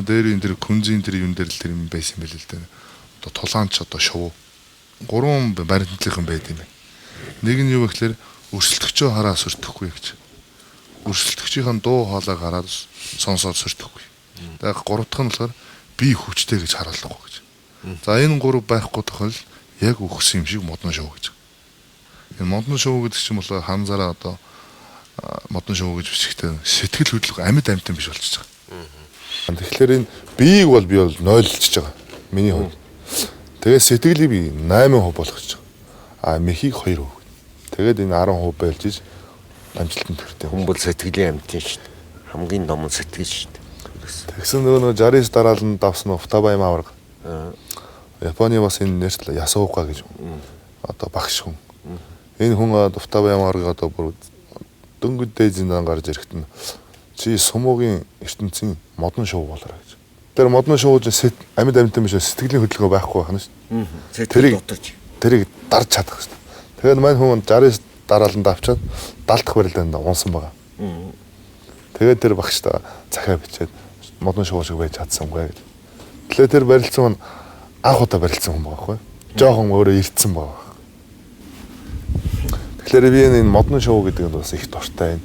Дээр энэ тэр күнзийн тэр юм дээр л тэр юм байсан байл л дээ. Одоо тулаанч одоо шувуу. 3 баримтлалын байд юм байна. Нэг нь юу гэхээр өрсөлдөгчөө хараа сүрдэхгүй гэж. Өрсөлдөгчийн дуу хоолойг хараад сонсоод сүрдэхгүй. Тэгээд 3 дахь нь болохоор би хүчтэй гэж харуулахгүй гэж. За энэ 3 байхгүй тохиол яг өгсөн юм шиг модон шоу гэж. Энэ модон шоу гэдэг чинь бол ханзараа одоо модон шоу гэж бичгтэй сэтгэл хөдлөх амьд амьтан биш болчихж байгаа. Тэгэхээр энэ биеийг бол би бол нойлолчихж байгаа. Миний хувьд. Тэгээд сэтгэлийг би 8% болгочих. Мехийг 2%. Тэгээд энэ 10% байлж иж амжилтанд хүртээ. Хүн бол сэтгэлийн амьтан шүү дээ. Хамгийн ном сэтгэл шүү дээ. Тэгсэн нөгөө 69 дараалан давсан Футабай Мавраг. Японы бас энэ нэртэл Ясуука гэж одоо багш хүн. Энэ хүн Футабай Мавраг одоо бүр дөнгөж дээжиндээ гарч ирэхэд нь чи сумуугийн ертөнцийн модон шоу болоорой гэж. Тэр модон шоуж амьд амьтан биш сэтгэлийн хөдөлгөөн байхгүй байна шүү дээ. Тэрийг дарж чадах шүү дээ. Тэгээд мань хүн 69 дараалан давчаад 70 дахь барилдаанд унсан байгаа. Тэгээд тэр багштай захиа бичээд модон шоу шиг байж чадсангүй гэж. Тэгэхээр тэр барилцсан анх удаа барилцсан хүн байгаа байхгүй. Жохон өөрөө ирдсэн байгаа. Тэгэхээр би энэ модон шоу гэдэг нь бас их дуртай.